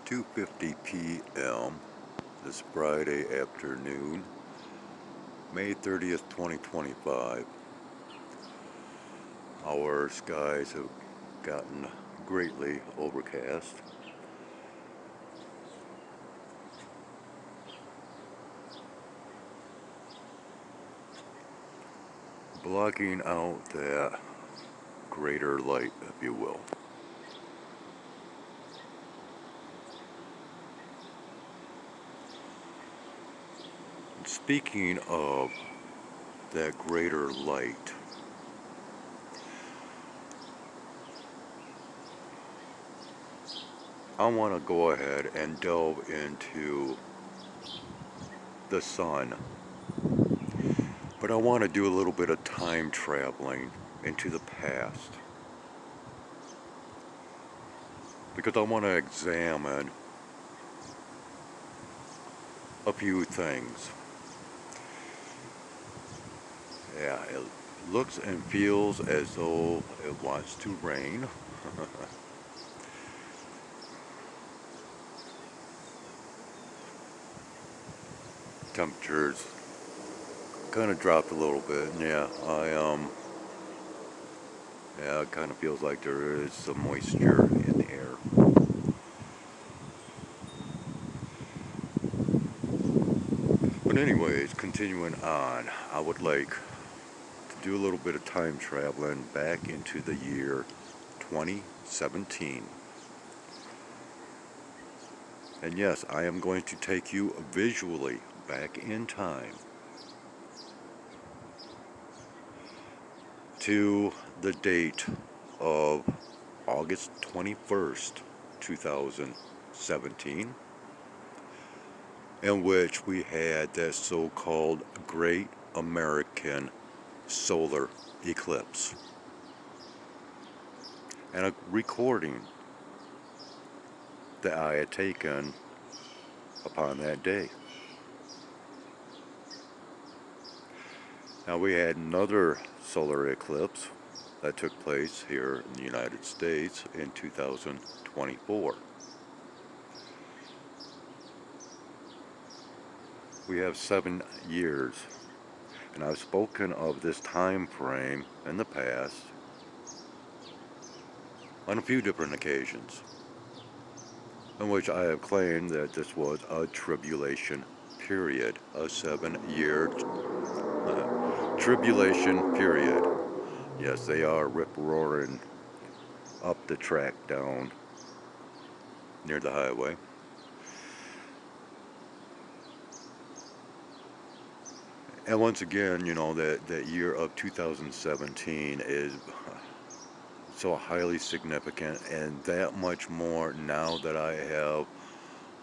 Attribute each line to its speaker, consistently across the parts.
Speaker 1: 2:50 p.m. this Friday afternoon, May 30th, 2025. Our skies have gotten greatly overcast. Blocking out that greater light, if you will. Speaking of that greater light, I want to go ahead and delve into the sun, but I want to do a little bit of time traveling into the past, because I want to examine a few things. Yeah, it looks and feels as though it wants to rain. Temperatures kind of dropped a little bit. Yeah, yeah, it kind of feels like there is some moisture in the air. But anyways, continuing on, I would like to do a little bit of time traveling back into the year 2017. And yes, I am going to take you visually back in time to the date of August 21st, 2017, in which we had that so-called Great American Solar Eclipse, and a recording that I had taken upon that day. Now we had another solar eclipse that took place here in the United States in 2024. We have 7 years, and I've spoken of this time frame in the past on a few different occasions, in which I have claimed that this was a tribulation period, a 7-year tribulation period. Yes, they are rip-roaring up the track down near the highway. And once again, you know, that year of 2017 is so highly significant, and that much more now that I have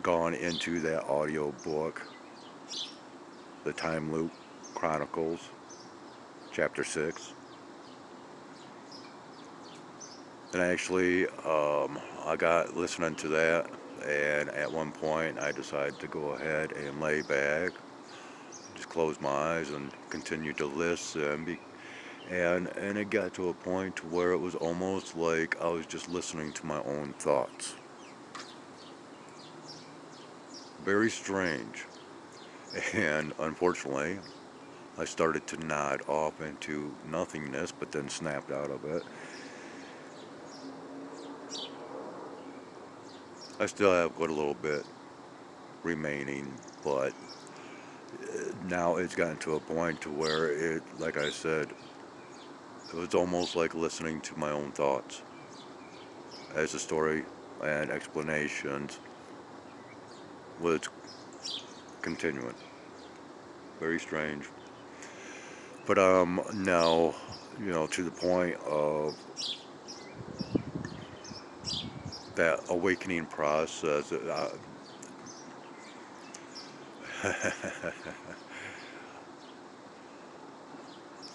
Speaker 1: gone into that audio book, The Time Loop Chronicles, Chapter 6. And actually, I got listening to that, and at one point I decided to go ahead and lay back, just close my eyes and continue to listen. And it got to a point where it was almost like I was just listening to my own thoughts. Very strange. And unfortunately, I started to nod off into nothingness, but then snapped out of it. I still have got a little bit remaining, but now it's gotten to a point to where it, like I said, it was almost like listening to my own thoughts as the story and explanations was continuing. Very strange. But now, you know, to the point of that awakening process. It's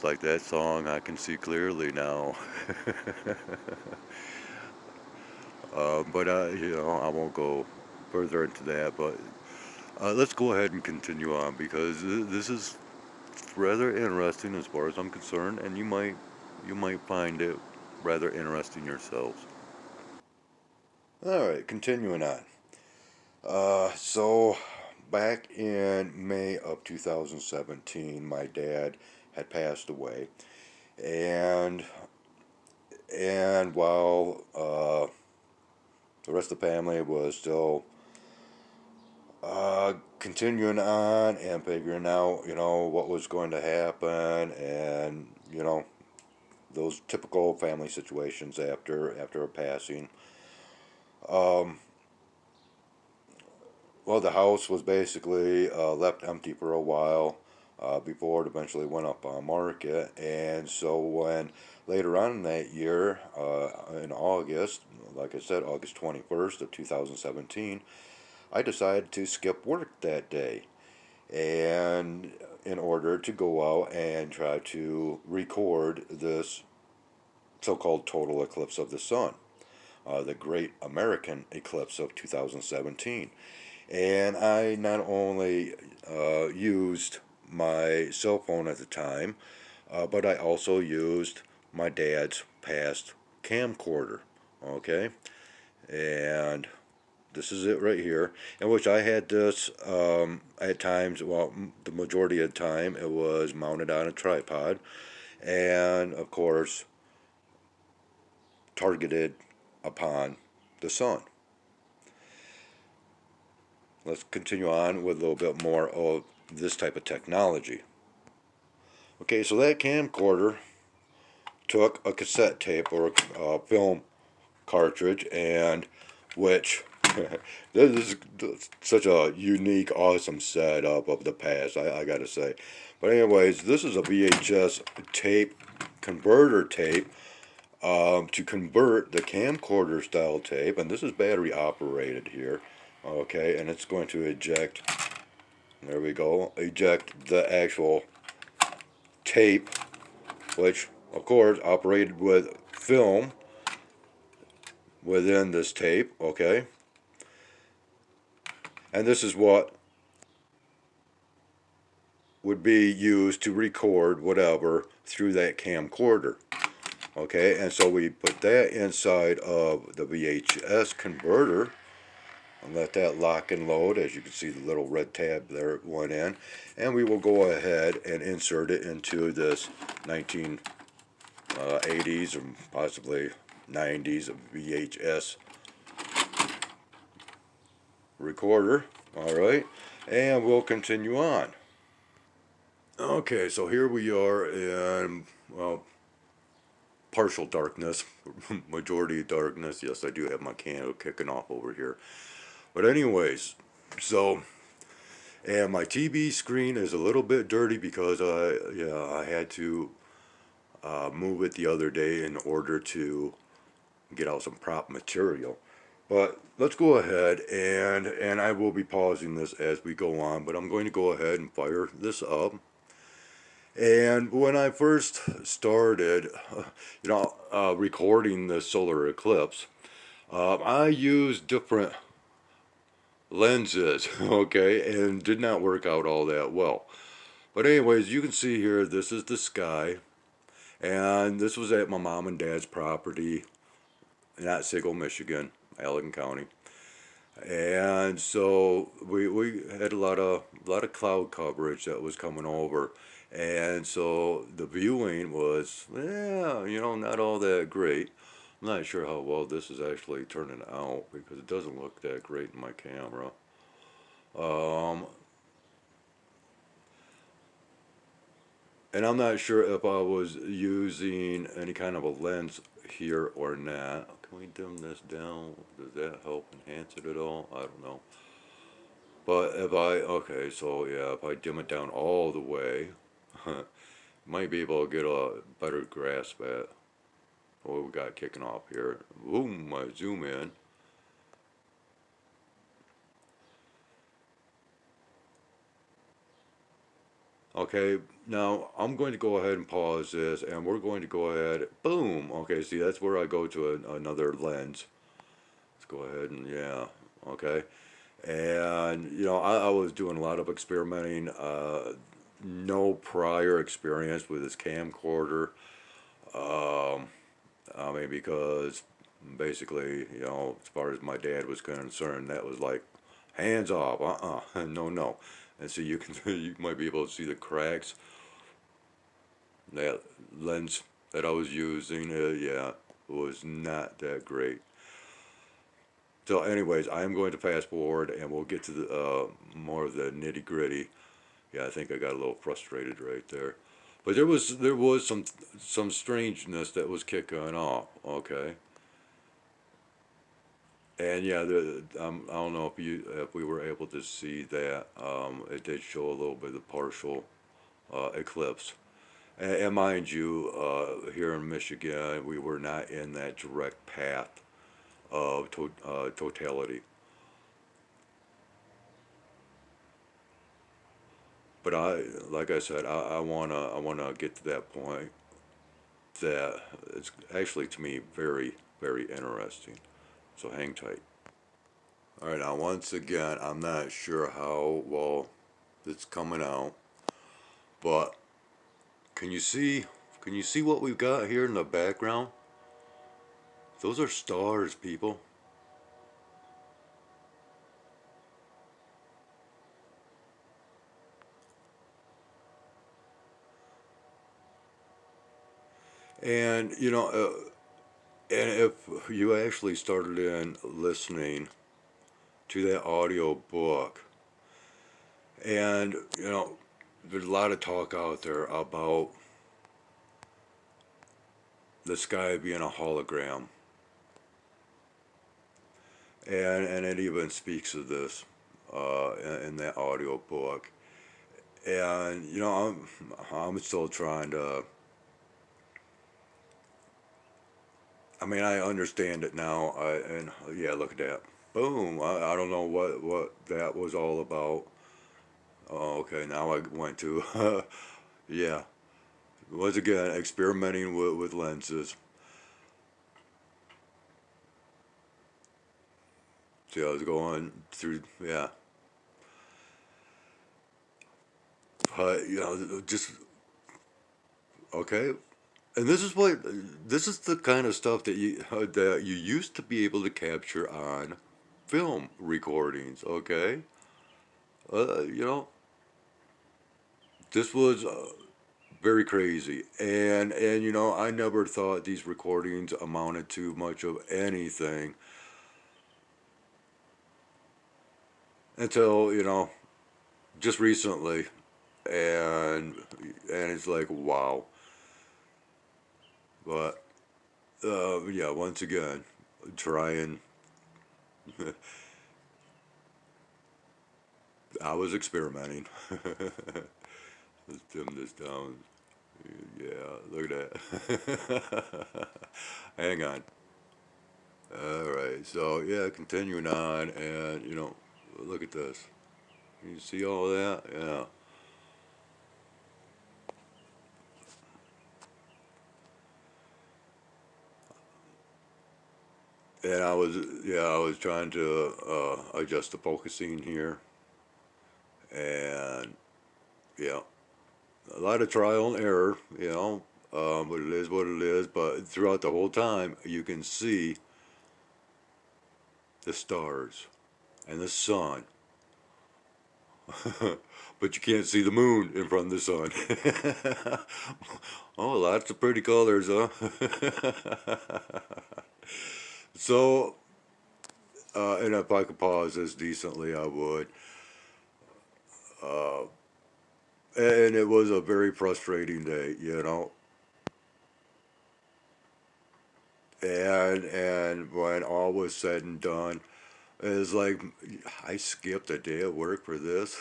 Speaker 1: like that song, I Can See Clearly Now. But you know, I won't go further into that, but let's go ahead and continue on, because this is rather interesting as far as I'm concerned, and you might find it rather interesting yourselves. All right, continuing on. So back in May of 2017, my dad had passed away, and while the rest of the family was still continuing on and figuring out, what was going to happen, and those typical family situations after a passing. Um, well, the house was basically left empty for a while before it eventually went up on market. And so when later on in that year, in August, like I said, August 21st of 2017, I decided to skip work that day, and in order to go out and try to record this so-called total eclipse of the sun, the Great American Eclipse of 2017. And I not only used my cell phone at the time, but I also used my dad's past camcorder. Okay, and this is it right here. In which I had this at times. Well, the majority of the time it was mounted on a tripod, and of course targeted upon the sun. Let's continue on with a little bit more of this type of technology. Okay, so that camcorder took a cassette tape or a film cartridge, and which this is such a unique, awesome setup of the past, I gotta say. But anyways, this is a VHS tape converter tape to convert the camcorder style tape, and this is battery operated here. Okay, and it's going to eject. There we go. Eject the actual tape, which of course operated with film within this tape. Okay, and this is what would be used to record whatever through that camcorder. Okay, and so we put that inside of the VHS converter and let that lock and load. As you can see, the little red tab there went in, and we will go ahead and insert it into this 1980s or possibly 90s VHS recorder. All right, and we'll continue on. Okay, so here we are in, well, partial darkness, majority darkness. Yes, I do have my candle kicking off over here. But anyways, so, and my TV screen is a little bit dirty because I had to move it the other day in order to get out some prop material. But let's go ahead, and I will be pausing this as we go on, but I'm going to go ahead and fire this up. And when I first started, recording the solar eclipse, I used different lenses, okay, and did not work out all that well. But anyways, you can see here, this is the sky, and this was at my mom and dad's property in Otsego, Michigan, Allegan County. And so we had a lot of cloud coverage that was coming over, and so the viewing was, yeah, not all that great. I'm not sure how well this is actually turning out because it doesn't look that great in my camera. Um, and I'm not sure if I was using any kind of a lens here or not. Can we dim this down? Does that help enhance it at all? I don't know. But okay, so yeah, if I dim it down all the way, might be able to get a better grasp at what we got kicking off here. Boom, I zoom in. Okay, now I'm going to go ahead and pause this, and we're going to go ahead, boom. Okay, see, that's where I go to another lens. Let's go ahead and, yeah, okay. And, I was doing a lot of experimenting, no prior experience with this camcorder. Um, I mean, because basically, as far as my dad was concerned, that was like hands off, no, no. And so you can, you might be able to see the cracks. That lens that I was using, yeah, was not that great. So, anyways, I am going to fast forward, and we'll get to the more of the nitty gritty. Yeah, I think I got a little frustrated right there, but there was some strangeness that was kicking off. Okay, and yeah, I don't know if we were able to see that. It did show a little bit of partial eclipse. And mind you, here in Michigan, we were not in that direct path of totality. But like I said, I wanna get to that point that it's actually to me very, very interesting. So hang tight. All right, now once again, I'm not sure how well it's coming out, but can you see? Can you see what we've got here in the background? Those are stars, people. And and if you actually started in listening to that audio book, and there's a lot of talk out there about the sky being a hologram, and it even speaks of this in that audio book. And I'm still trying to. I mean, I understand it now, and yeah, look at that. Boom! I don't know what that was all about. Oh, okay, now I went to, yeah, once again, experimenting with lenses. See, I was going through, yeah, but, just, okay. And this is the kind of stuff that you used to be able to capture on film recordings, okay? Uh, you know, this was very crazy. And, I never thought these recordings amounted to much of anything until, just recently, and it's like wow. But yeah, once again, trying. I was experimenting. Let's dim this down. Yeah, look at that. Hang on. All right. So yeah, continuing on, and look at this. You see all that? Yeah. And I was trying to adjust the focusing here, and yeah, a lot of trial and error, but it is what it is. But throughout the whole time, you can see the stars and the sun, but you can't see the moon in front of the sun. Oh, lots of pretty colors, huh? So, and if I could pause this decently, I would. Uh, and it was a very frustrating day, And when all was said and done, it was like I skipped a day of work for this.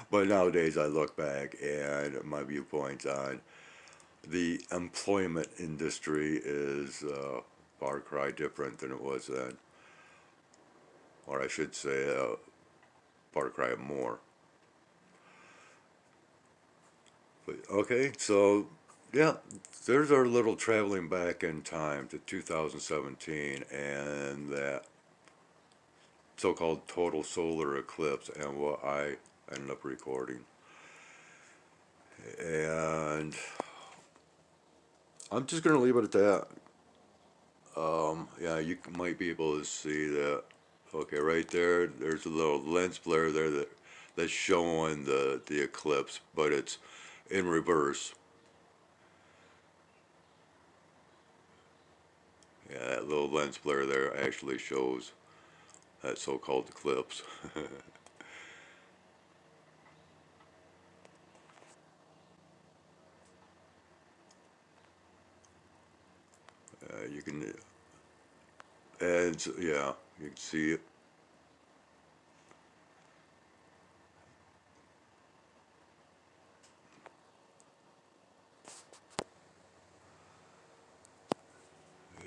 Speaker 1: But nowadays I look back and my viewpoints on the employment industry is far cry different than it was then, or I should say, far cry more. But okay, so yeah, there's our little traveling back in time to 2017 and that so-called total solar eclipse and what I ended up recording. And I'm just gonna leave it at that. Yeah, you might be able to see that Okay, right there, there's a little lens flare there that's showing the eclipse, but it's in reverse. Yeah, that little lens flare there actually shows that so-called eclipse. You can, and yeah, you can see it.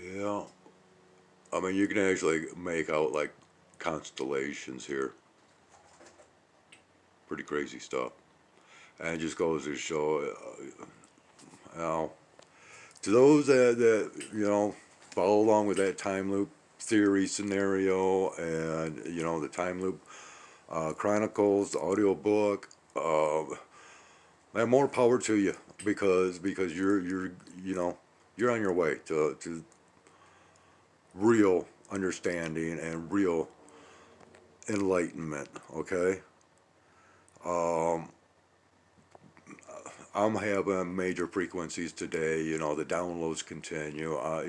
Speaker 1: Yeah, I mean, you can actually make out like constellations here. Pretty crazy stuff. And it just goes to show, how to those that follow along with that time loop theory scenario, and the time loop chronicles, the audio book, and more power to you, because you're on your way to real understanding and real enlightenment. Okay. um I'm having major frequencies today. The downloads continue. I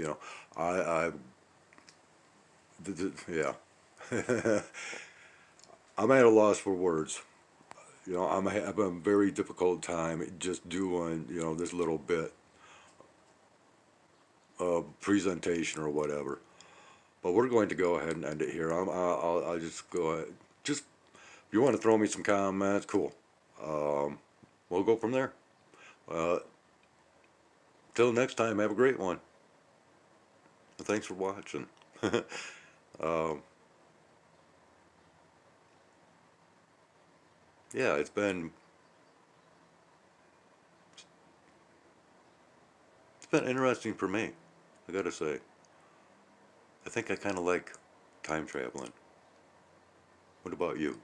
Speaker 1: yeah. I'm at a loss for words. I'm having a very difficult time just doing, this little bit of presentation or whatever. But we're going to go ahead and end it here. I'll just go ahead. Just, if you want to throw me some comments, cool. Um, we'll go from there. Uh, till next time, have a great one. Thanks for watching. um, yeah, it's been interesting for me. I gotta say, I think I kind of like time traveling. What about you?